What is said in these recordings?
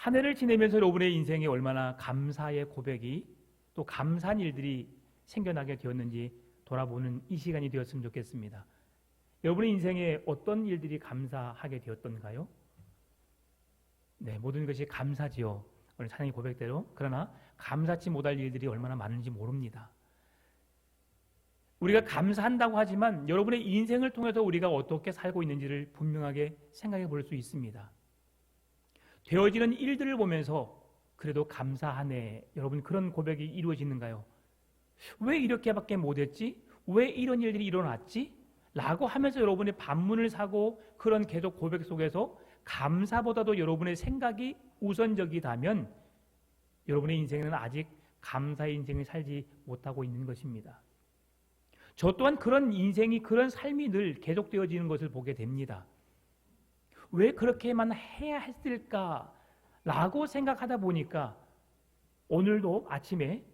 한 해를 지내면서 여러분의 인생에 얼마나 감사의 고백이 또 감사한 일들이 생겨나게 되었는지 돌아보는 이 시간이 되었으면 좋겠습니다. 여러분의 인생에 어떤 일들이 감사하게 되었던가요? 네, 모든 것이 감사지요. 오늘 찬양의 고백대로. 그러나 감사치 못할 일들이 얼마나 많은지 모릅니다. 우리가 감사한다고 하지만 여러분의 인생을 통해서 우리가 어떻게 살고 있는지를 분명하게 생각해 볼 수 있습니다. 되어지는 일들을 보면서 그래도 감사하네. 여러분 그런 고백이 이루어지는가요? 왜 이렇게밖에 못했지? 왜 이런 일들이 일어났지? 라고 하면서 여러분의 반문을 사고 그런 계속 고백 속에서 감사보다도 여러분의 생각이 우선적이다면 여러분의 인생은 아직 감사의 인생을 살지 못하고 있는 것입니다. 저 또한 그런 인생이 그런 삶이 늘 계속되어지는 것을 보게 됩니다. 왜 그렇게만 해야 했을까라고 생각하다 보니까 오늘도 아침에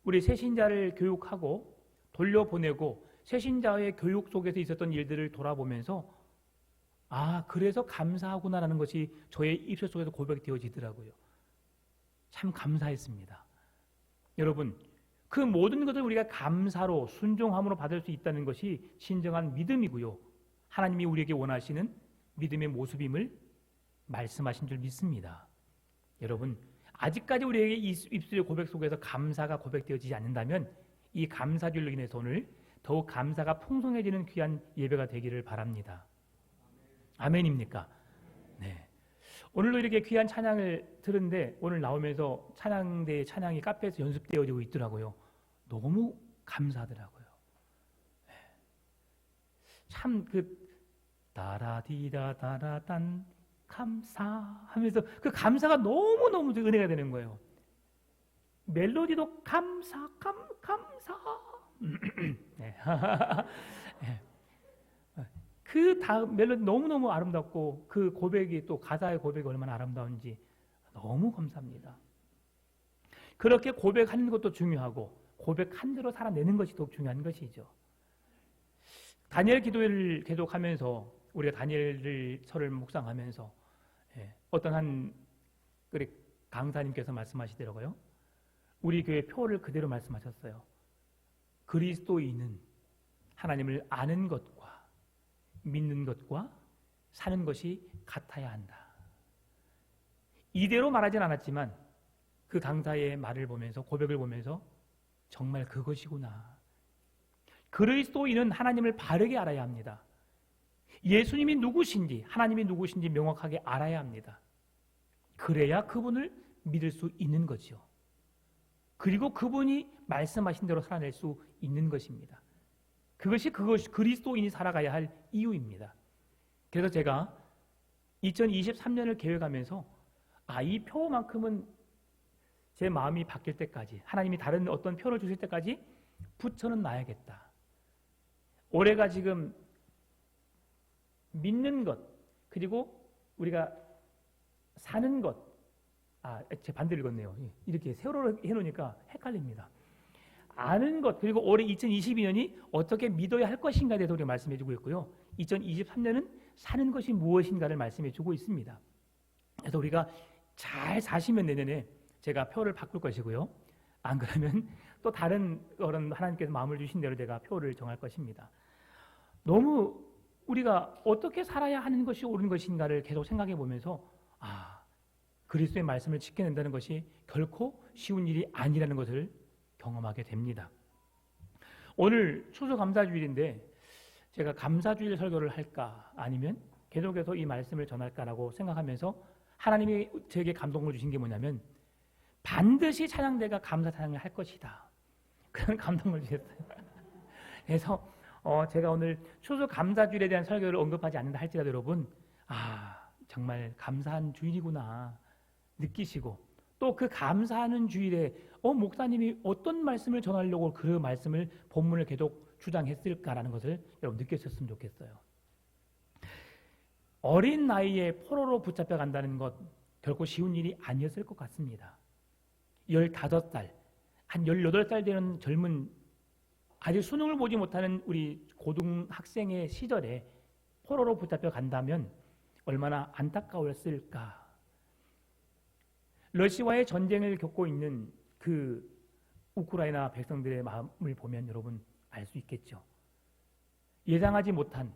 우리 새신자를 교육하고 돌려보내고 새신자의 교육 속에서 있었던 일들을 돌아보면서 그래서 감사하구나라는 것이 저의 입술 속에서 고백되어지더라고요. 참 감사했습니다. 여러분, 그 모든 것을 우리가 감사로 순종함으로 받을 수 있다는 것이 진정한 믿음이고요. 하나님이 우리에게 원하시는 믿음의 모습임을 말씀하신 줄 믿습니다. 여러분, 아직까지 우리에게 입술의 고백 속에서 감사가 고백되어지지 않는다면 이 감사줄로 인해서 오늘 더욱 감사가 풍성해지는 귀한 예배가 되기를 바랍니다. 아멘입니까? 네. 오늘도 이렇게 귀한 찬양을 들은데 오늘 나오면서 찬양대의 찬양이 카페에서 연습되어지고 있더라고요. 너무 감사하더라고요. 네. 참 따라디다 따라단 감사하면서 그 감사가 너무너무 은혜가 되는 거예요. 멜로디도 감사. 네. 그 다음 멜로디 너무너무 아름답고 그 고백이 또 가사의 고백이 얼마나 아름다운지 너무 감사합니다. 그렇게 고백하는 것도 중요하고 고백한 대로 살아내는 것이 더욱 중요한 것이죠. 다니엘 기도회를 계속하면서 우리가 다니엘서를 묵상하면서 어떤 한 우리 강사님께서 말씀하시더라고요. 우리 교회 표를 그대로 말씀하셨어요. 그리스도인은 하나님을 아는 것과 믿는 것과 사는 것이 같아야 한다. 이대로 말하진 않았지만 그 강사의 말을 보면서 고백을 보면서 정말 그것이구나. 그리스도인은 하나님을 바르게 알아야 합니다. 예수님이 누구신지 하나님이 누구신지 명확하게 알아야 합니다. 그래야 그분을 믿을 수 있는 거죠. 그리고 그분이 말씀하신 대로 살아낼 수 있는 것입니다. 그것이 그리스도인이 살아가야 할 이유입니다. 그래서 제가 2023년을 계획하면서 이 표만큼은 제 마음이 바뀔 때까지 하나님이 다른 어떤 표를 주실 때까지 붙여는 놔야겠다. 올해가 지금 믿는 것 그리고 우리가 사는 것 제 반대로 읽었네요. 이렇게 세월호로 해놓으니까 헷갈립니다. 아는 것 그리고 올해 2022년이 어떻게 믿어야 할 것인가에 대해서 우리가 말씀해주고 있고요. 2023년은 사는 것이 무엇인가를 말씀해주고 있습니다. 그래서 우리가 잘 사시면 내년에 제가 표를 바꿀 것이고요. 안 그러면 또 다른 그런 하나님께서 마음을 주신 대로 제가 표를 정할 것입니다. 너무 우리가 어떻게 살아야 하는 것이 옳은 것인가를 계속 생각해 보면서 그리스도의 말씀을 지켜낸다는 것이 결코 쉬운 일이 아니라는 것을 경험하게 됩니다. 오늘 추수감사주일인데 제가 감사주일 설교를 할까 아니면 계속해서 이 말씀을 전할까라고 생각하면서 하나님이 저에게 감동을 주신 게 뭐냐면 반드시 찬양대가 감사 찬양을 할 것이다. 그런 감동을 주셨어요. 그래서 제가 오늘 추수감사주일에 대한 설교를 언급하지 않는다 할지라도 여러분 정말 감사한 주일이구나 느끼시고 또 그 감사하는 주일에 목사님이 어떤 말씀을 전하려고 그 말씀을 본문을 계속 주장했을까라는 것을 여러분 느끼셨으면 좋겠어요. 어린 나이에 포로로 붙잡혀 간다는 것 결코 쉬운 일이 아니었을 것 같습니다. 15살, 한 18살 되는 젊은 아직 수능을 보지 못하는 우리 고등학생의 시절에 포로로 붙잡혀 간다면 얼마나 안타까웠을까. 러시아와의 전쟁을 겪고 있는 그 우크라이나 백성들의 마음을 보면 여러분 알 수 있겠죠. 예상하지 못한,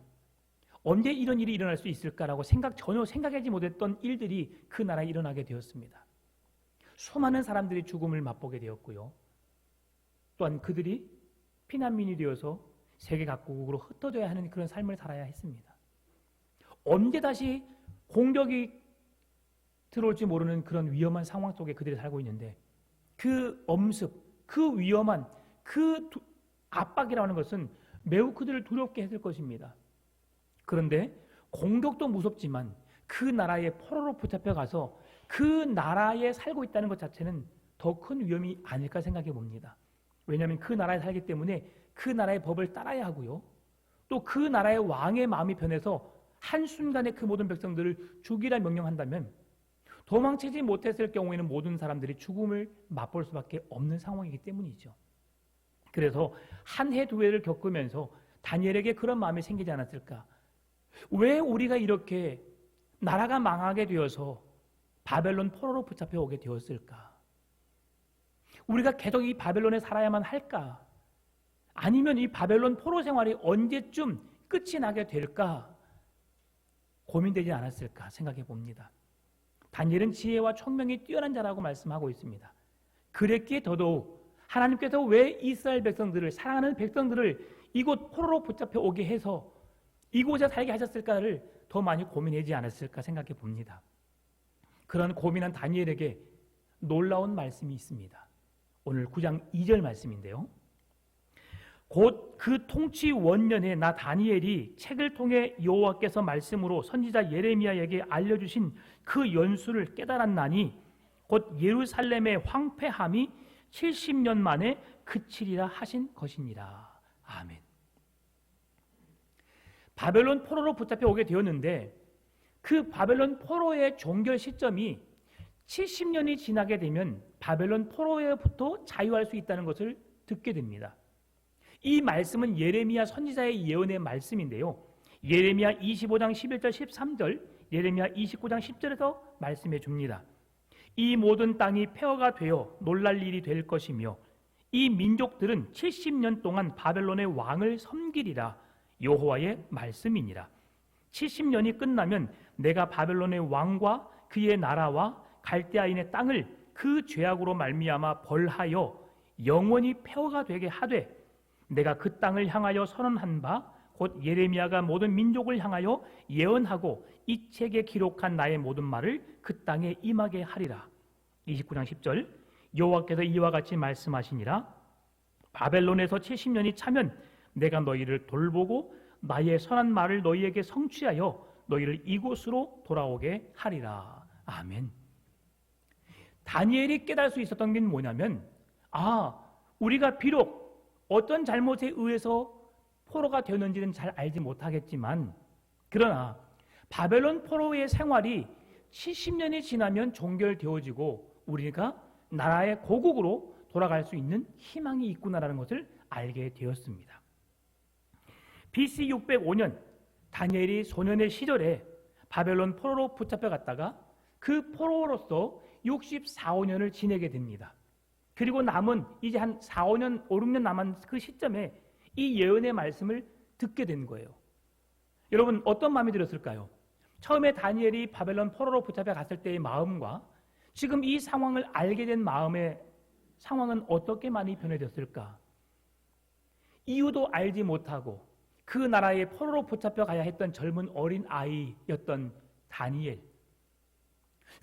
언제 이런 일이 일어날 수 있을까라고 전혀 생각하지 못했던 일들이 그 나라에 일어나게 되었습니다. 수많은 사람들이 죽음을 맛보게 되었고요. 또한 그들이 피난민이 되어서 세계 각국으로 흩어져야 하는 그런 삶을 살아야 했습니다. 언제 다시 공격이 들어올지 모르는 그런 위험한 상황 속에 그들이 살고 있는데, 그 엄습, 그 위험한 그 압박이라는 것은 매우 그들을 두렵게 했을 것입니다. 그런데 공격도 무섭지만 그 나라의 포로로 붙잡혀 가서 그 나라에 살고 있다는 것 자체는 더 큰 위험이 아닐까 생각해 봅니다. 왜냐하면 그 나라에 살기 때문에 그 나라의 법을 따라야 하고요. 또 그 나라의 왕의 마음이 변해서 한순간에 그 모든 백성들을 죽이라 명령한다면 도망치지 못했을 경우에는 모든 사람들이 죽음을 맛볼 수밖에 없는 상황이기 때문이죠. 그래서 한 해 두 해를 겪으면서 다니엘에게 그런 마음이 생기지 않았을까? 왜 우리가 이렇게 나라가 망하게 되어서 바벨론 포로로 붙잡혀 오게 되었을까? 우리가 계속 이 바벨론에 살아야만 할까? 아니면 이 바벨론 포로 생활이 언제쯤 끝이 나게 될까? 고민되지 않았을까 생각해 봅니다. 다니엘은 지혜와 총명이 뛰어난 자라고 말씀하고 있습니다. 그랬기에 더더욱 하나님께서 왜 이스라엘 백성들을, 사랑하는 백성들을 이곳 포로로 붙잡혀 오게 해서 이곳에 살게 하셨을까를 더 많이 고민하지 않았을까 생각해 봅니다. 그런 고민한 다니엘에게 놀라운 말씀이 있습니다. 오늘 9장 2절 말씀인데요. 곧 그 통치 원년에 나 다니엘이 책을 통해 여호와께서 말씀으로 선지자 예레미야에게 알려주신 그 연수를 깨달았나니 곧 예루살렘의 황폐함이 70년 만에 그치리라 하신 것이니라. 아멘. 바벨론 포로로 붙잡혀 오게 되었는데 그 바벨론 포로의 종결 시점이 70년이 지나게 되면 바벨론 포로에부터 자유할 수 있다는 것을 듣게 됩니다. 이 말씀은 예레미야 선지자의 예언의 말씀인데요. 예레미야 25장 11절 13절, 예레미야 29장 10절에서 말씀해 줍니다. 이 모든 땅이 폐허가 되어 놀랄 일이 될 것이며 이 민족들은 70년 동안 바벨론의 왕을 섬기리라. 여호와의 말씀이니라. 70년이 끝나면 내가 바벨론의 왕과 그의 나라와 갈대아인의 땅을 그 죄악으로 말미암아 벌하여 영원히 폐허가 되게 하되 내가 그 땅을 향하여 선언한 바 곧 예레미야가 모든 민족을 향하여 예언하고 이 책에 기록한 나의 모든 말을 그 땅에 임하게 하리라. 29장 10절 여호와께서 이와 같이 말씀하시니라. 바벨론에서 70년이 차면 내가 너희를 돌보고 나의 선한 말을 너희에게 성취하여 너희를 이곳으로 돌아오게 하리라. 아멘. 다니엘이 깨달을 수 있었던 게 뭐냐면, 우리가 비록 어떤 잘못에 의해서 포로가 되었는지는 잘 알지 못하겠지만, 그러나 바벨론 포로의 생활이 70년이 지나면 종결되어지고 우리가 나라의 고국으로 돌아갈 수 있는 희망이 있구나라는 것을 알게 되었습니다. BC 605년 다니엘이 소년의 시절에 바벨론 포로로 붙잡혀 갔다가 그 포로로서 64~5년을 지내게 됩니다. 그리고 남은 이제 한 4~5년, 5~6년 남은 그 시점에 이 예언의 말씀을 듣게 된 거예요. 여러분 어떤 마음이 들었을까요? 처음에 다니엘이 바벨론 포로로 붙잡혀 갔을 때의 마음과 지금 이 상황을 알게 된 마음의 상황은 어떻게 많이 변해졌을까? 이유도 알지 못하고 그 나라에 포로로 붙잡혀 가야 했던 젊은 어린 아이였던 다니엘,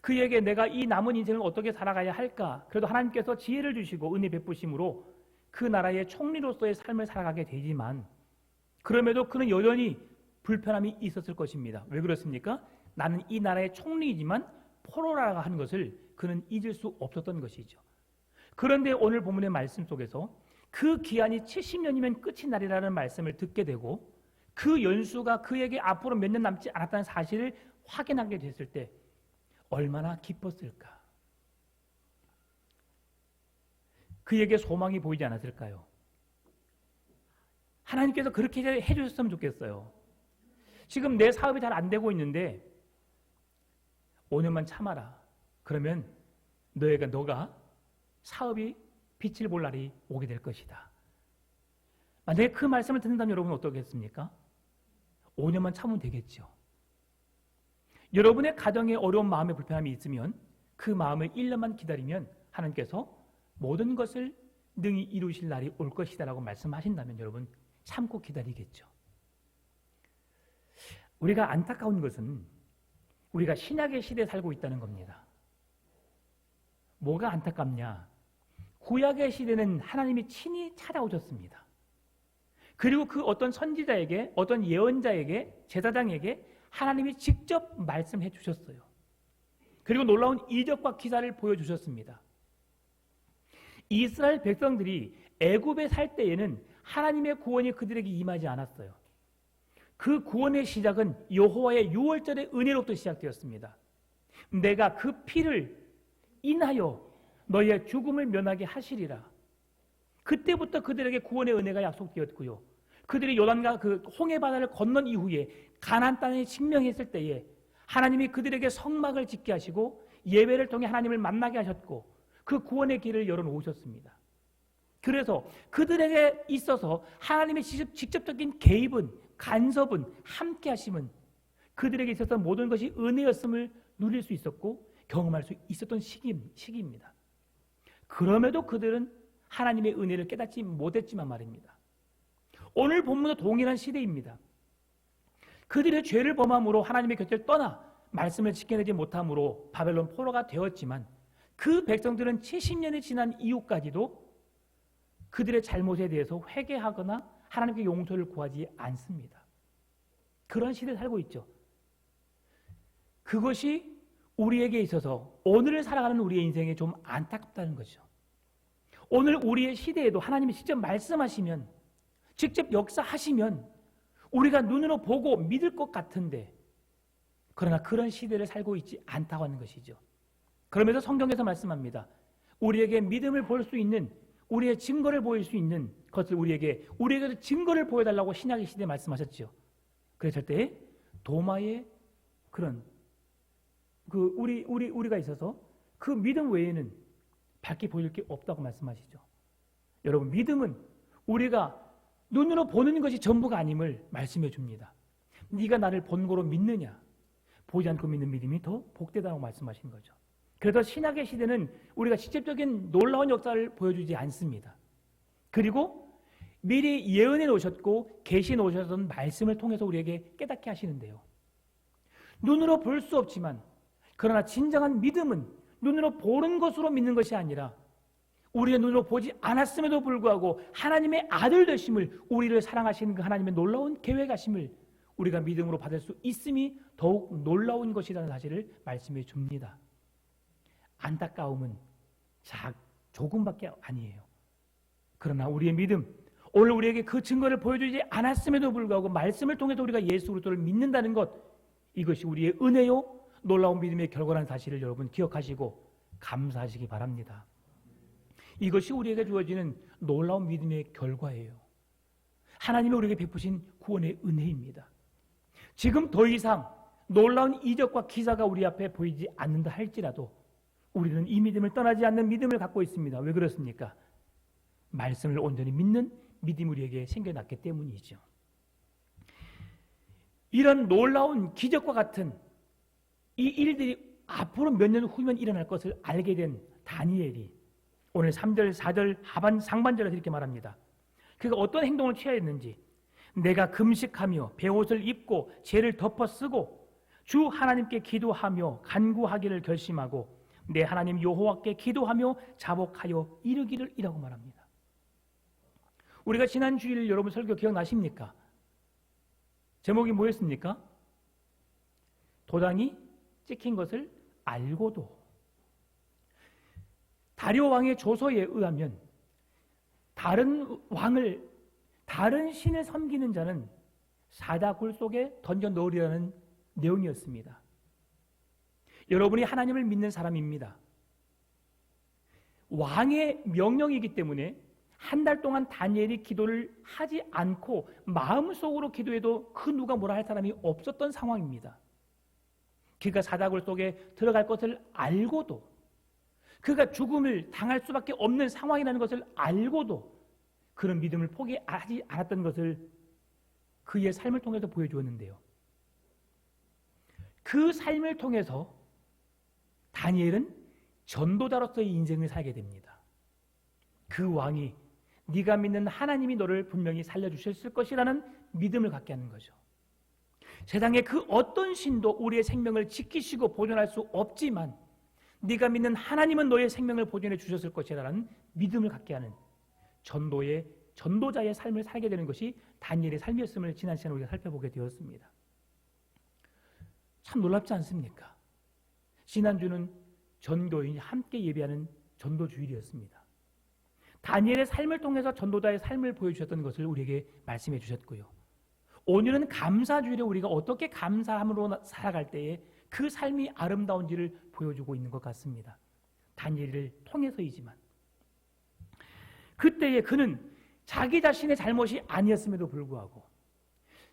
그에게 내가 이 남은 인생을 어떻게 살아가야 할까? 그래도 하나님께서 지혜를 주시고 은혜 베푸심으로 그 나라의 총리로서의 삶을 살아가게 되지만 그럼에도 그는 여전히 불편함이 있었을 것입니다. 왜 그렇습니까? 나는 이 나라의 총리이지만 포로라고 하는 것을 그는 잊을 수 없었던 것이죠. 그런데 오늘 본문의 말씀 속에서 그 기한이 70년이면 끝이 나리라는 말씀을 듣게 되고 그 연수가 그에게 앞으로 몇 년 남지 않았다는 사실을 확인하게 됐을 때 얼마나 기뻤을까? 그에게 소망이 보이지 않았을까요? 하나님께서 그렇게 해주셨으면 좋겠어요. 지금 내 사업이 잘 안 되고 있는데 5년만 참아라. 그러면 너가 사업이 빛을 볼 날이 오게 될 것이다. 만약에 그 말씀을 듣는다면 여러분 어떻겠습니까? 5년만 참으면 되겠죠. 여러분의 가정에 어려운 마음의 불편함이 있으면 그 마음을 1년만 기다리면 하나님께서 모든 것을 능히 이루실 날이 올 것이다 라고 말씀하신다면 여러분 참고 기다리겠죠. 우리가 안타까운 것은 우리가 신약의 시대에 살고 있다는 겁니다. 뭐가 안타깝냐? 구약의 시대는 하나님이 친히 찾아오셨습니다. 그리고 그 어떤 선지자에게, 어떤 예언자에게, 제사장에게 하나님이 직접 말씀해 주셨어요. 그리고 놀라운 이적과 기사를 보여주셨습니다. 이스라엘 백성들이 애굽에 살 때에는 하나님의 구원이 그들에게 임하지 않았어요. 그 구원의 시작은 여호와의 유월절의 은혜로부터 시작되었습니다. 내가 그 피를 인하여 너희의 죽음을 면하게 하시리라. 그때부터 그들에게 구원의 은혜가 약속되었고요. 그들이 요단과 그 홍해 바다를 건넌 이후에 가나안 땅에 직면했을 때에 하나님이 그들에게 성막을 짓게 하시고 예배를 통해 하나님을 만나게 하셨고 그 구원의 길을 열어놓으셨습니다. 그래서 그들에게 있어서 하나님의 직접적인 개입은, 간섭은, 함께 하심은 그들에게 있어서 모든 것이 은혜였음을 누릴 수 있었고 경험할 수 있었던 시기입니다. 그럼에도 그들은 하나님의 은혜를 깨닫지 못했지만 말입니다. 오늘 본문도 동일한 시대입니다. 그들의 죄를 범함으로 하나님의 곁을 떠나 말씀을 지켜내지 못함으로 바벨론 포로가 되었지만 그 백성들은 70년이 지난 이후까지도 그들의 잘못에 대해서 회개하거나 하나님께 용서를 구하지 않습니다. 그런 시대에 살고 있죠. 그것이 우리에게 있어서 오늘을 살아가는 우리의 인생에 좀 안타깝다는 거죠. 오늘 우리의 시대에도 하나님이 직접 말씀하시면, 직접 역사하시면 우리가 눈으로 보고 믿을 것 같은데 그러나 그런 시대를 살고 있지 않다고 하는 것이죠. 그러면서 성경에서 말씀합니다. 우리에게 믿음을 볼 수 있는, 우리의 증거를 보일 수 있는 것을 우리에게 증거를 보여달라고 신약의 시대에 말씀하셨죠. 그랬을 때 도마의 그런 우리가 있어서 그 믿음 외에는 밝게 보일 게 없다고 말씀하시죠. 여러분, 믿음은 우리가 눈으로 보는 것이 전부가 아님을 말씀해 줍니다. 네가 나를 본고로 믿느냐? 보지 않고 믿는 믿음이 더 복되다고 말씀하신 거죠. 그래서 신약의 시대는 우리가 직접적인 놀라운 역사를 보여주지 않습니다. 그리고 미리 예언해 놓으셨고 계시해 놓으셨던 말씀을 통해서 우리에게 깨닫게 하시는데요. 눈으로 볼 수 없지만 그러나 진정한 믿음은 눈으로 보는 것으로 믿는 것이 아니라 우리의 눈으로 보지 않았음에도 불구하고 하나님의 아들 되심을, 우리를 사랑하시는 그 하나님의 놀라운 계획하심을 우리가 믿음으로 받을 수 있음이 더욱 놀라운 것이라는 사실을 말씀해 줍니다. 안타까움은 조금밖에 아니에요. 그러나 우리의 믿음, 오늘 우리에게 그 증거를 보여주지 않았음에도 불구하고 말씀을 통해서 우리가 예수 그리스도를 믿는다는 것, 이것이 우리의 은혜요 놀라운 믿음의 결과라는 사실을 여러분 기억하시고 감사하시기 바랍니다. 이것이 우리에게 주어지는 놀라운 믿음의 결과예요. 하나님이 우리에게 베푸신 구원의 은혜입니다. 지금 더 이상 놀라운 이적과 기사가 우리 앞에 보이지 않는다 할지라도 우리는 이 믿음을 떠나지 않는 믿음을 갖고 있습니다. 왜 그렇습니까? 말씀을 온전히 믿는 믿음이 우리에게 생겨났기 때문이죠. 이런 놀라운 기적과 같은 이 일들이 앞으로 몇 년 후면 일어날 것을 알게 된 다니엘이 오늘 3절, 4절 상반절에서 이렇게 말합니다. 그가 어떤 행동을 취하였는지, 내가 금식하며 베옷을 입고 죄를 덮어 쓰고 주 하나님께 기도하며 간구하기를 결심하고 내 하나님 여호와께 기도하며 자복하여 이르기를 이라고 말합니다. 우리가 지난 주일 여러분 설교 기억나십니까? 제목이 뭐였습니까? 도장이 찍힌 것을 알고도. 다리오 왕의 조서에 의하면 다른 신을 섬기는 자는 사다굴 속에 던져 넣으리라는 내용이었습니다. 여러분이 하나님을 믿는 사람입니다. 왕의 명령이기 때문에 한 달 동안 다니엘이 기도를 하지 않고 마음속으로 기도해도 그 누가 뭐라 할 사람이 없었던 상황입니다. 그가 사다굴 속에 들어갈 것을 알고도, 그가 죽음을 당할 수밖에 없는 상황이라는 것을 알고도 그런 믿음을 포기하지 않았던 것을 그의 삶을 통해서 보여주었는데요. 그 삶을 통해서 다니엘은 전도자로서의 인생을 살게 됩니다. 그 왕이 네가 믿는 하나님이 너를 분명히 살려주셨을 것이라는 믿음을 갖게 하는 거죠. 세상의 그 어떤 신도 우리의 생명을 지키시고 보존할 수 없지만 네가 믿는 하나님은 너의 생명을 보존해 주셨을 것이라는 믿음을 갖게 하는 전도자의 삶을 살게 되는 것이 다니엘의 삶이었음을 지난 시간에 우리가 살펴보게 되었습니다. 참 놀랍지 않습니까? 지난주는 전교인이 함께 예배하는 전도주일이었습니다. 다니엘의 삶을 통해서 전도자의 삶을 보여주셨던 것을 우리에게 말씀해 주셨고요. 오늘은 감사주일에 우리가 어떻게 감사함으로 살아갈 때에 그 삶이 아름다운지를 보여주고 있는 것 같습니다. 다니엘을 통해서이지만 그때에 그는 자기 자신의 잘못이 아니었음에도 불구하고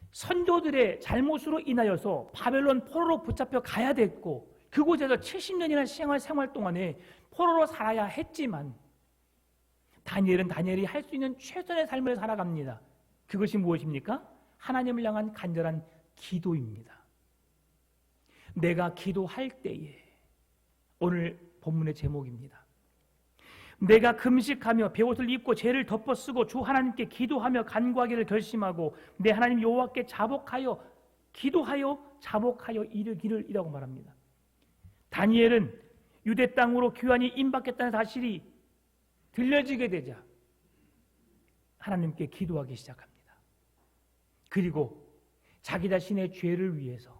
선조들의 잘못으로 인하여서 바벨론 포로로 붙잡혀 가야 됐고 그곳에서 70년이나 생활 동안에 포로로 살아야 했지만 다니엘은 다니엘이 할 수 있는 최선의 삶을 살아갑니다. 그것이 무엇입니까? 하나님을 향한 간절한 기도입니다. 내가 기도할 때에 오늘 본문의 제목입니다. 내가 금식하며 베옷을 입고 죄를 덮어 쓰고 주 하나님께 기도하며 간구하기를 결심하고 내 하나님 여호와께 자복하여 기도하여 자복하여 이르기를 이라고 말합니다. 다니엘은 유대 땅으로 귀환이 임박했다는 사실이 들려지게 되자 하나님께 기도하기 시작합니다. 그리고 자기 자신의 죄를 위해서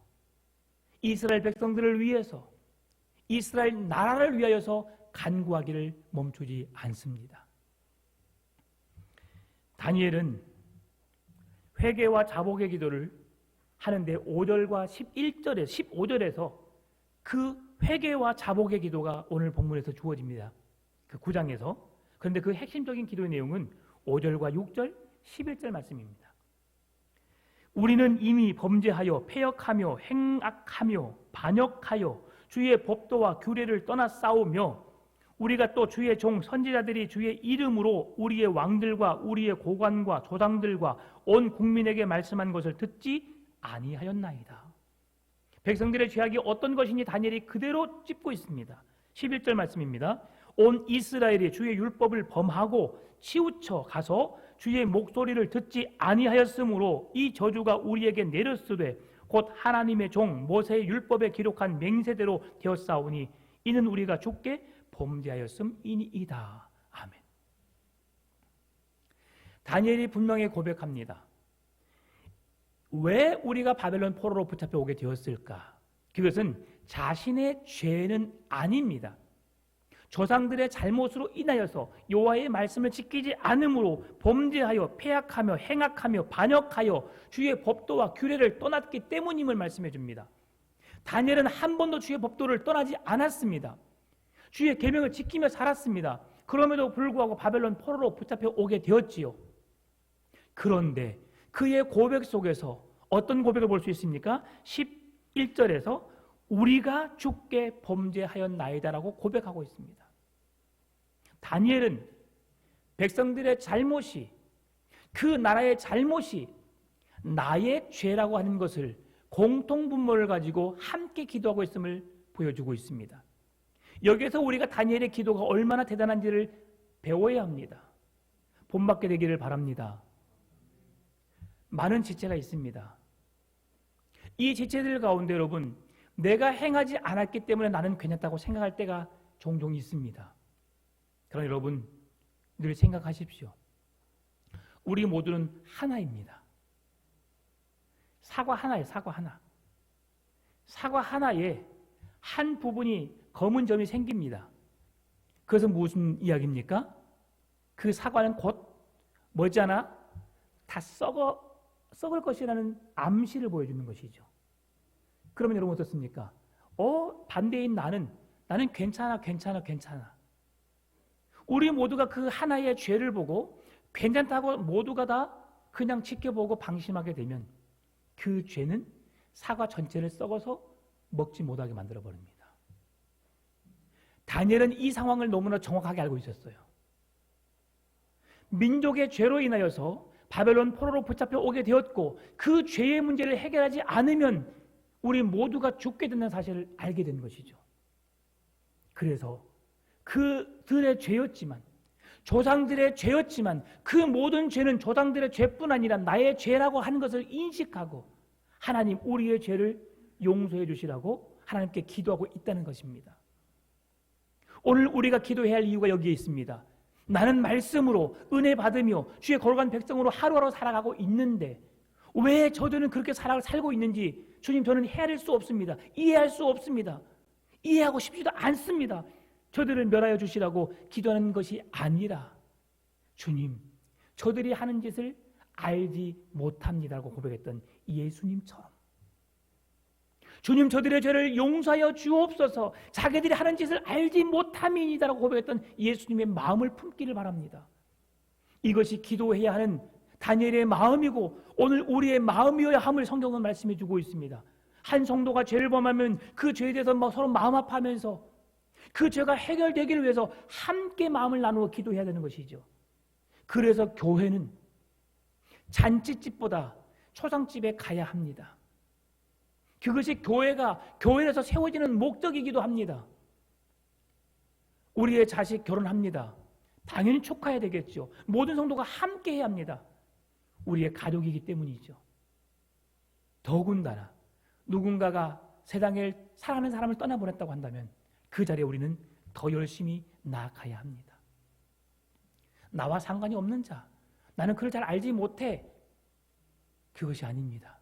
이스라엘 백성들을 위해서 이스라엘 나라를 위하여서 간구하기를 멈추지 않습니다. 다니엘은 회개와 자복의 기도를 하는데 5절과 11절에 15절에서 그 회개와 자복의 기도가 오늘 본문에서 주어집니다. 그 9장에서. 그런데 그 핵심적인 기도의 내용은 5절과 6절, 11절 말씀입니다. 우리는 이미 범죄하여 패역하며 행악하며 반역하여 주의 법도와 규례를 떠나 싸우며 우리가 또 주의 종 선지자들이 주의 이름으로 우리의 왕들과 우리의 고관과 조상들과 온 국민에게 말씀한 것을 듣지 아니하였나이다. 백성들의 죄악이 어떤 것인지 다니엘이 그대로 짚고 있습니다. 11절 말씀입니다. 온 이스라엘이 주의 율법을 범하고 치우쳐 가서 주의 목소리를 듣지 아니하였으므로 이 저주가 우리에게 내렸으되 곧 하나님의 종 모세의 율법에 기록한 맹세대로 되었사오니 이는 우리가 주께 범죄하였음이니이다. 아멘. 다니엘이 분명히 고백합니다. 왜 우리가 바벨론 포로로 붙잡혀 오게 되었을까? 그것은 자신의 죄는 아닙니다. 조상들의 잘못으로 인하여서 여호와의 말씀을 지키지 않음으로 범죄하여 패약하며 행악하며 반역하여 주의 법도와 규례를 떠났기 때문임을 말씀해 줍니다. 다니엘은 한 번도 주의 법도를 떠나지 않았습니다. 주의 계명을 지키며 살았습니다. 그럼에도 불구하고 바벨론 포로로 붙잡혀 오게 되었지요. 그런데 그의 고백 속에서 어떤 고백을 볼 수 있습니까? 11절에서 우리가 주께 범죄하였나이다라고 고백하고 있습니다. 다니엘은 백성들의 잘못이 그 나라의 잘못이 나의 죄라고 하는 것을 공통분모를 가지고 함께 기도하고 있음을 보여주고 있습니다. 여기에서 우리가 다니엘의 기도가 얼마나 대단한지를 배워야 합니다. 본받게 되기를 바랍니다. 많은 지체가 있습니다. 이 지체들 가운데 여러분 내가 행하지 않았기 때문에 나는 괜찮다고 생각할 때가 종종 있습니다. 그러나 여러분 늘 생각하십시오. 우리 모두는 하나입니다. 사과 하나에 사과 하나. 사과 하나에 한 부분이 검은 점이 생깁니다. 그것은 무슨 이야기입니까? 그 사과는 곧 머지않아 다 썩을 것이라는 암시를 보여주는 것이죠. 그러면 여러분 어떻습니까? 반대인 나는 괜찮아. 우리 모두가 그 하나의 죄를 보고 괜찮다고 모두가 다 그냥 지켜보고 방심하게 되면 그 죄는 사과 전체를 썩어서 먹지 못하게 만들어버립니다. 다니엘은 이 상황을 너무나 정확하게 알고 있었어요. 민족의 죄로 인하여서 바벨론 포로로 붙잡혀 오게 되었고 그 죄의 문제를 해결하지 않으면 우리 모두가 죽게 된다는 사실을 알게 된 것이죠. 그래서 그들의 죄였지만, 조상들의 죄였지만 그 모든 죄는 조상들의 죄뿐 아니라 나의 죄라고 하는 것을 인식하고 하나님 우리의 죄를 용서해 주시라고 하나님께 기도하고 있다는 것입니다. 오늘 우리가 기도해야 할 이유가 여기에 있습니다. 나는 말씀으로 은혜 받으며 주의 거룩한 백성으로 하루하루 살아가고 있는데 왜 저들은 그렇게 살고 있는지 주님, 저는 헤아릴 수 없습니다. 이해할 수 없습니다. 이해하고 싶지도 않습니다. 저들을 멸하여 주시라고 기도하는 것이 아니라 주님, 저들이 하는 짓을 알지 못합니다라고 고백했던 예수님처럼 주님, 저들의 죄를 용서하여 주옵소서, 자기들이 하는 짓을 알지 못함이니다라고 고백했던 예수님의 마음을 품기를 바랍니다. 이것이 기도해야 하는 다니엘의 마음이고 오늘 우리의 마음이어야 함을 성경은 말씀해 주고 있습니다. 한 성도가 죄를 범하면 그 죄에 대해서 서로 마음 아파하면서 그 죄가 해결되기를 위해서 함께 마음을 나누어 기도해야 되는 것이죠. 그래서 교회는 잔치집보다 초상집에 가야 합니다. 그것이 교회에서 세워지는 목적이기도 합니다. 우리의 자식 결혼합니다. 당연히 축하해야 되겠죠. 모든 성도가 함께 해야 합니다. 우리의 가족이기 때문이죠. 더군다나 누군가가 세상에 사랑하는 사람을 떠나보냈다고 한다면 그 자리에 우리는 더 열심히 나아가야 합니다. 나와 상관이 없는 자, 나는 그를 잘 알지 못해, 그것이 아닙니다.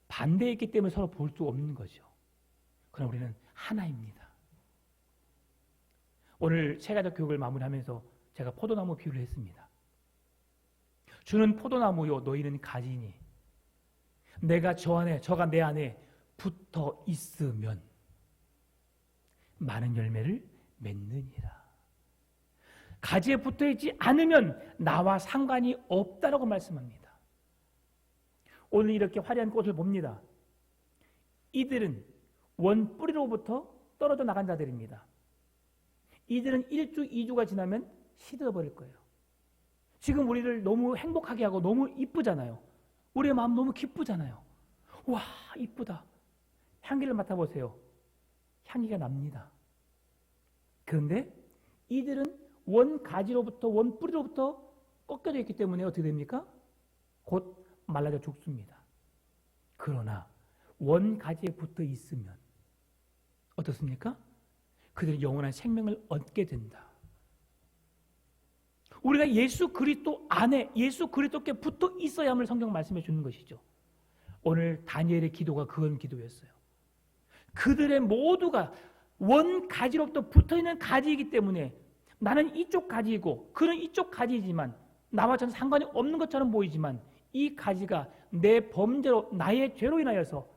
반대했기 때문에 서로 볼 수 없는 거죠. 그러나 우리는 하나입니다. 오늘 세가족 교육을 마무리하면서 제가 포도나무 비유를 했습니다. 주는 포도나무요 너희는 가지니 내가 저 안에 저가 내 안에 붙어 있으면 많은 열매를 맺느니라. 가지에 붙어 있지 않으면 나와 상관이 없다라고 말씀합니다. 오늘 이렇게 화려한 꽃을 봅니다. 이들은 원 뿌리로부터 떨어져 나간 자들입니다. 이들은 1주, 2주가 지나면 시들어버릴 거예요. 지금 우리를 너무 행복하게 하고 너무 이쁘잖아요. 우리의 마음 너무 기쁘잖아요. 와, 이쁘다. 향기를 맡아보세요. 향기가 납니다. 그런데 이들은 원 가지로부터, 원 뿌리로부터 꺾여져 있기 때문에 어떻게 됩니까? 곧 말라져 죽습니다. 그러나 원 가지에 붙어 있으면 어떻습니까? 그들이 영원한 생명을 얻게 된다. 우리가 예수 그리스도 안에 예수 그리스도께 붙어 있어야 함을 성경 말씀해 주는 것이죠. 오늘 다니엘의 기도가 그런 기도였어요. 그들의 모두가 원 가지로부터 붙어 있는 가지이기 때문에 나는 이쪽 가지이고 그는 이쪽 가지이지만 나와 저는 상관이 없는 것처럼 보이지만 이 가지가 내 범죄로 나의 죄로 인하여서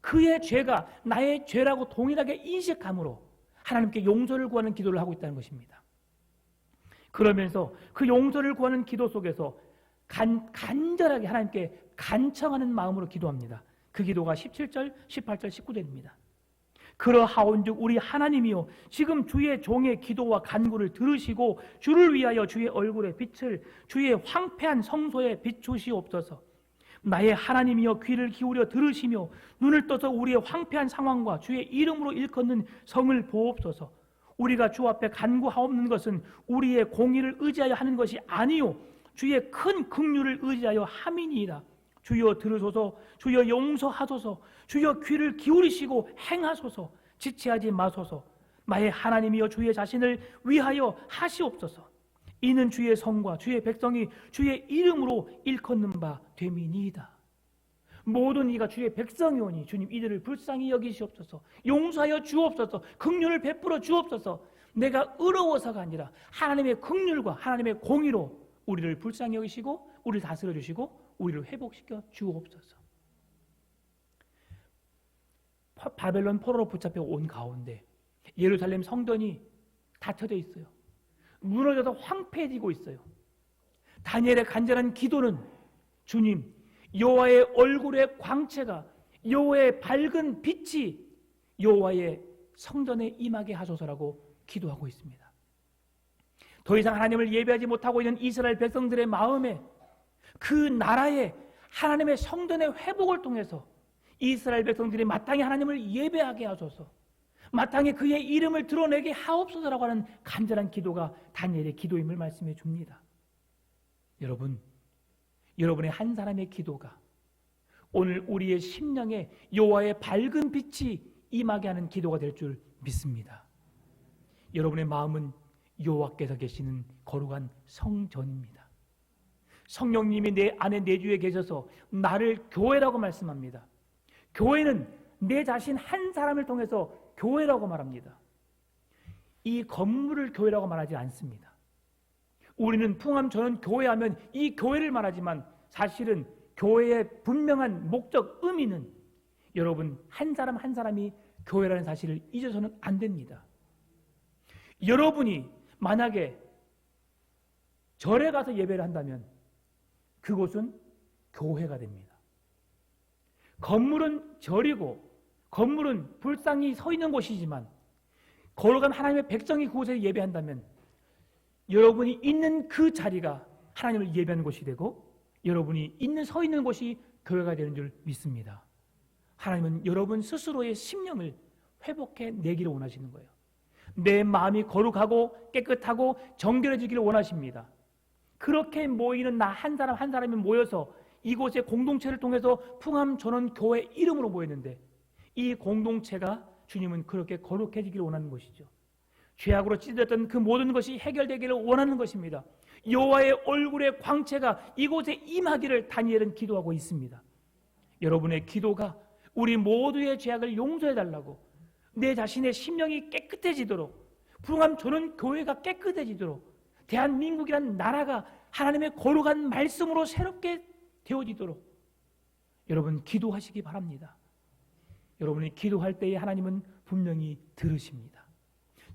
그의 죄가 나의 죄라고 동일하게 인식함으로 하나님께 용서를 구하는 기도를 하고 있다는 것입니다. 그러면서 그 용서를 구하는 기도 속에서 간절하게 하나님께 간청하는 마음으로 기도합니다. 그 기도가 17절, 18절, 19절입니다. 그러하온즉 우리 하나님이여 지금 주의 종의 기도와 간구를 들으시고 주를 위하여 주의 얼굴의 빛을 주의 황폐한 성소에 비추시옵소서. 나의 하나님이여 귀를 기울여 들으시며 눈을 떠서 우리의 황폐한 상황과 주의 이름으로 일컫는 성을 보옵소서. 우리가 주 앞에 간구하옵는 것은 우리의 공의를 의지하여 하는 것이 아니요 주의 큰 긍휼을 의지하여 함이니이다. 주여 들으소서, 주여 용서하소서, 주여 귀를 기울이시고 행하소서, 지체하지 마소서. 나의 하나님이여 주의 자신을 위하여 하시옵소서. 이는 주의 성과 주의 백성이 주의 이름으로 일컫는 바 됨이니이다. 모든 이가 주의 백성이오니 주님 이들을 불쌍히 여기시옵소서. 용서하여 주옵소서. 긍휼을 베풀어 주옵소서. 내가 의로워서가 아니라 하나님의 긍휼과 하나님의 공의로 우리를 불쌍히 여기시고 우리를 다스려 주시고 우리를 회복시켜 주옵소서. 바벨론 포로로 붙잡혀 온 가운데 예루살렘 성전이 닫혀져 있어요. 무너져서 황폐해지고 있어요. 다니엘의 간절한 기도는 주님, 여호와의 얼굴의 광채가, 여호와의 밝은 빛이 여호와의 성전에 임하게 하소서라고 기도하고 있습니다. 더 이상 하나님을 예배하지 못하고 있는 이스라엘 백성들의 마음에 그 나라의 하나님의 성전의 회복을 통해서 이스라엘 백성들이 마땅히 하나님을 예배하게 하소서, 마땅히 그의 이름을 드러내게 하옵소서라고 하는 간절한 기도가 다니엘의 기도임을 말씀해 줍니다. 여러분, 여러분의 한 사람의 기도가 오늘 우리의 심령에 여호와의 밝은 빛이 임하게 하는 기도가 될 줄 믿습니다. 여러분의 마음은 여호와께서 계시는 거룩한 성전입니다. 성령님이 내 안에 내주에 계셔서 나를 교회라고 말씀합니다. 교회는 내 자신 한 사람을 통해서 교회라고 말합니다. 이 건물을 교회라고 말하지 않습니다. 우리는 풍암 전원 교회하면 이 교회를 말하지만 사실은 교회의 분명한 목적, 의미는 여러분 한 사람 한 사람이 교회라는 사실을 잊어서는 안 됩니다. 여러분이 만약에 절에 가서 예배를 한다면 그곳은 교회가 됩니다. 건물은 절이고 건물은 불상이 서 있는 곳이지만 거룩한 하나님의 백성이 그곳에 예배한다면 여러분이 있는 그 자리가 하나님을 예배하는 곳이 되고 여러분이 서 있는 곳이 교회가 되는 줄 믿습니다. 하나님은 여러분 스스로의 심령을 회복해 내기를 원하시는 거예요. 내 마음이 거룩하고 깨끗하고 정결해지기를 원하십니다. 그렇게 모이는 나 한 사람 한 사람이 모여서 이곳의 공동체를 통해서 풍암 전원 교회 이름으로 모였는데 이 공동체가 주님은 그렇게 거룩해지기를 원하는 것이죠. 죄악으로 찢어졌던 그 모든 것이 해결되기를 원하는 것입니다. 여호와의 얼굴의 광채가 이곳에 임하기를 다니엘은 기도하고 있습니다. 여러분의 기도가 우리 모두의 죄악을 용서해달라고, 내 자신의 심령이 깨끗해지도록, 풍암 전원 교회가 깨끗해지도록, 대한민국이란 나라가 하나님의 거룩한 말씀으로 새롭게 되어지도록 여러분 기도하시기 바랍니다. 여러분이 기도할 때에 하나님은 분명히 들으십니다.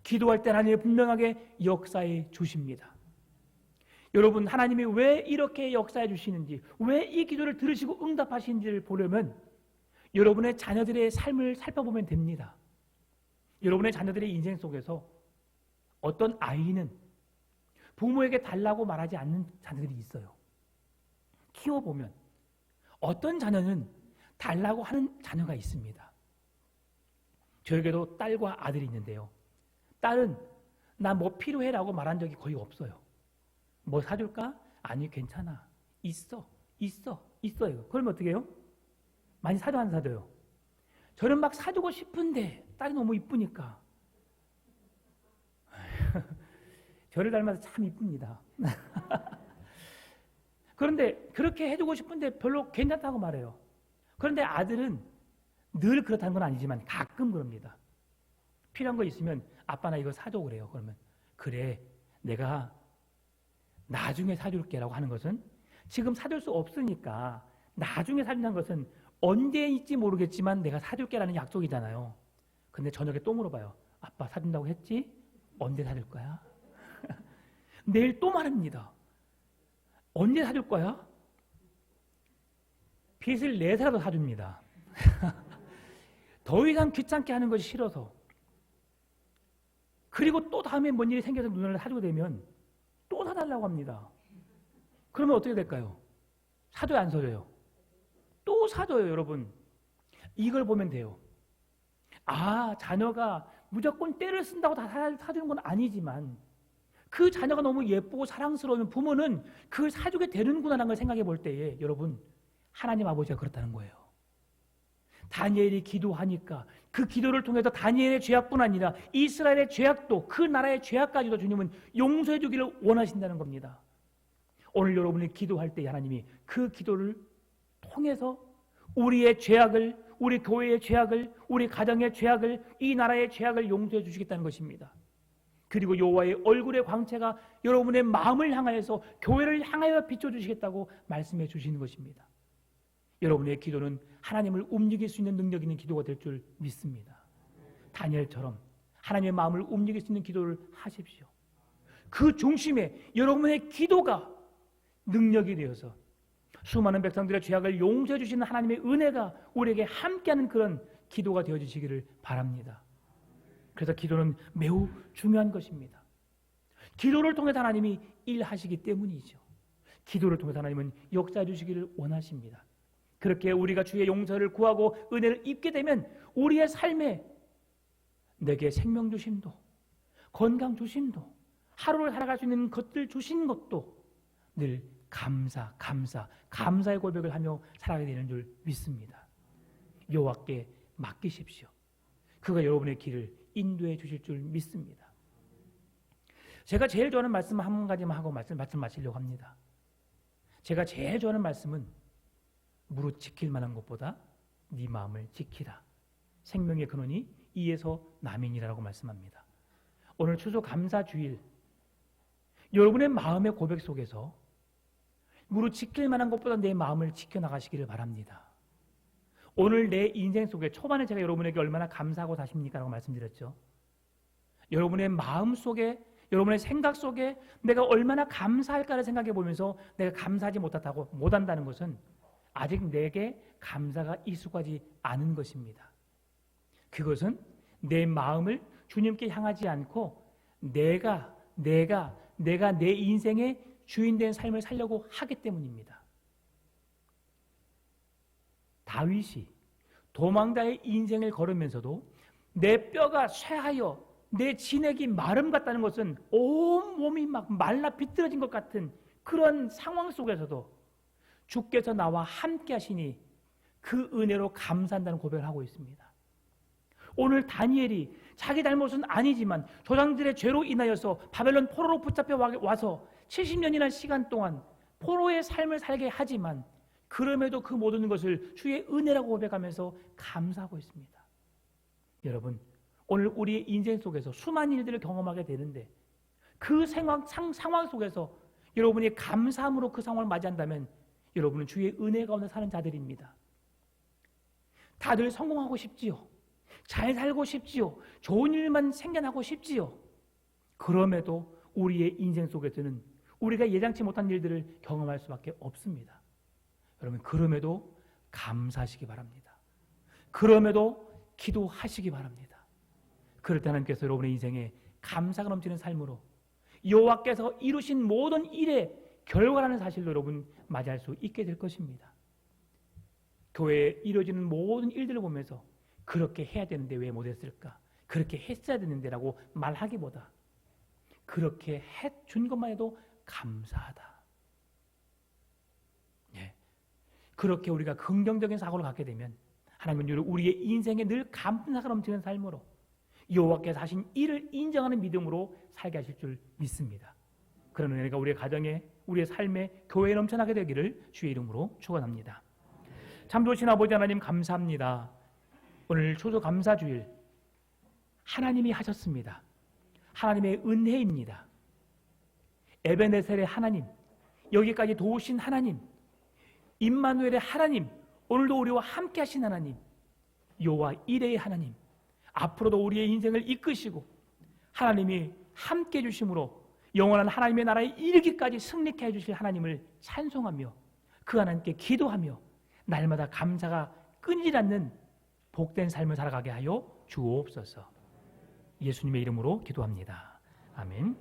기도할 때 하나님이 분명하게 역사해 주십니다. 여러분, 하나님이 왜 이렇게 역사해 주시는지, 왜 이 기도를 들으시고 응답하시는지를 보려면 여러분의 자녀들의 삶을 살펴보면 됩니다. 여러분의 자녀들의 인생 속에서 어떤 아이는 부모에게 달라고 말하지 않는 자녀들이 있어요. 키워보면 어떤 자녀는 달라고 하는 자녀가 있습니다. 저에게도 딸과 아들이 있는데요. 딸은 나 뭐 필요해라고 말한 적이 거의 없어요. 뭐 사줄까? 아니 괜찮아. 있어요. 그러면 어떻게 해요? 많이 사줘 안 사줘요? 저는 막 사주고 싶은데 딸이 너무 이쁘니까 저를 닮아서 참 이쁩니다. 그런데 그렇게 해주고 싶은데 별로 괜찮다고 말해요. 그런데 아들은 늘 그렇다는 건 아니지만 가끔 그럽니다. 필요한 거 있으면 아빠 나 이거 사줘 그래요. 그러면 그래 내가 나중에 사줄게 라고 하는 것은 지금 사줄 수 없으니까 나중에 사준다는 것은 언제일지 모르겠지만 내가 사줄게 라는 약속이잖아요. 근데 저녁에 또 물어봐요. 아빠 사준다고 했지? 언제 사줄 거야? 내일 또 말합니다. 언제 사줄 거야? 빚을 내서라도 사줍니다. 더 이상 귀찮게 하는 것이 싫어서. 그리고 또 다음에 뭔 일이 생겨서 누나를 사주게 되면 또 사달라고 합니다. 그러면 어떻게 될까요? 사줘요, 안 사줘요? 또 사줘요, 여러분. 이걸 보면 돼요. 아, 자녀가 무조건 때를 쓴다고 다 사주는 건 아니지만 그 자녀가 너무 예쁘고 사랑스러우면 부모는 그걸 사주게 되는구나라는 걸 생각해 볼 때에 여러분, 하나님 아버지가 그렇다는 거예요. 다니엘이 기도하니까 그 기도를 통해서 다니엘의 죄악뿐 아니라 이스라엘의 죄악도, 그 나라의 죄악까지도 주님은 용서해 주기를 원하신다는 겁니다. 오늘 여러분이 기도할 때 하나님이 그 기도를 통해서 우리의 죄악을, 우리 교회의 죄악을, 우리 가정의 죄악을, 이 나라의 죄악을 용서해 주시겠다는 것입니다. 그리고 여호와의 얼굴의 광채가 여러분의 마음을 향하여서 교회를 향하여 비춰주시겠다고 말씀해 주시는 것입니다. 여러분의 기도는 하나님을 움직일 수 있는 능력 있는 기도가 될 줄 믿습니다. 다니엘처럼 하나님의 마음을 움직일 수 있는 기도를 하십시오. 그 중심에 여러분의 기도가 능력이 되어서 수많은 백성들의 죄악을 용서해 주시는 하나님의 은혜가 우리에게 함께하는 그런 기도가 되어주시기를 바랍니다. 그래서 기도는 매우 중요한 것입니다. 기도를 통해 하나님이 일하시기 때문이죠. 기도를 통해 하나님은 역사해 주시기를 원하십니다. 그렇게 우리가 주의 용서를 구하고 은혜를 입게 되면 우리의 삶에 내게 생명 주심도, 건강 주심도, 하루를 살아갈 수 있는 것들 주신 것도 늘 감사의 고백을 하며 살아가게 되는 줄 믿습니다. 여호와께 맡기십시오. 그가 여러분의 길을 인도해 주실 줄 믿습니다. 제가 제일 좋아하는 말씀 한 가지만 하고 말씀 마치려고 합니다. 제가 제일 좋아하는 말씀은 무릇 지킬 만한 것보다 네 마음을 지키라. 생명의 근원이 이에서 남이니라고 말씀합니다. 오늘 추수감사주일 여러분의 마음의 고백 속에서 무릇 지킬 만한 것보다 내 마음을 지켜나가시기를 바랍니다. 오늘 내 인생 속에 초반에 제가 여러분에게 얼마나 감사하고 사십니까? 라고 말씀드렸죠. 여러분의 마음 속에 여러분의 생각 속에 내가 얼마나 감사할까를 생각해 보면서 내가 감사하지 못한다는 것은 아직 내게 감사가 익숙하지 않은 것입니다. 그것은 내 마음을 주님께 향하지 않고 내가 내 인생의 주인 된 삶을 살려고 하기 때문입니다. 다윗이 도망자의 인생을 걸으면서도 내 뼈가 쇠하여 내 진액이 마름 같다는 것은 온 몸이 막 말라 비틀어진 것 같은 그런 상황 속에서도 주께서 나와 함께 하시니 그 은혜로 감사한다는 고백을 하고 있습니다. 오늘 다니엘이 자기 잘못은 아니지만 조상들의 죄로 인하여서 바벨론 포로로 붙잡혀 와서 70년이나 시간 동안 포로의 삶을 살게 하지만 그럼에도 그 모든 것을 주의 은혜라고 고백하면서 감사하고 있습니다. 여러분, 오늘 우리의 인생 속에서 수많은 일들을 경험하게 되는데 그 상황 속에서 여러분이 감사함으로 그 상황을 맞이한다면 여러분은 주의 은혜 가운데 사는 자들입니다. 다들 성공하고 싶지요. 잘 살고 싶지요. 좋은 일만 생겨나고 싶지요. 그럼에도 우리의 인생 속에서는 우리가 예상치 못한 일들을 경험할 수밖에 없습니다. 여러분, 그럼에도 감사하시기 바랍니다. 그럼에도 기도하시기 바랍니다. 그럴 때 하나님께서 여러분의 인생에 감사가 넘치는 삶으로 여호와께서 이루신 모든 일의 결과라는 사실로 여러분 맞이할 수 있게 될 것입니다. 교회에 이루어지는 모든 일들을 보면서 그렇게 해야 되는데 왜 못했을까? 그렇게 했어야 되는데 라고 말하기보다 그렇게 해준 것만 해도 감사하다. 예. 그렇게 우리가 긍정적인 사고를 갖게 되면 하나님은 우리의 인생에 늘 감사가 넘치는 삶으로 여호와께서 하신 일을 인정하는 믿음으로 살게 하실 줄 믿습니다. 그런 은혜가 우리의 가정에 우리의 삶에 교회에 넘쳐나게 되기를 주의 이름으로 축원합니다. 참 좋으신 아버지 하나님 감사합니다. 오늘 추수감사주일 하나님이 하셨습니다. 하나님의 은혜입니다. 에베네셀의 하나님, 여기까지 도우신 하나님, 임마누엘의 하나님, 오늘도 우리와 함께 하신 하나님, 여호와 이레의 하나님, 앞으로도 우리의 인생을 이끄시고 하나님이 함께 해주심으로 영원한 하나님의 나라에 이르기까지 승리케 해주실 하나님을 찬송하며 그 하나님께 기도하며 날마다 감사가 끊이지 않는 복된 삶을 살아가게 하여 주옵소서. 예수님의 이름으로 기도합니다. 아멘.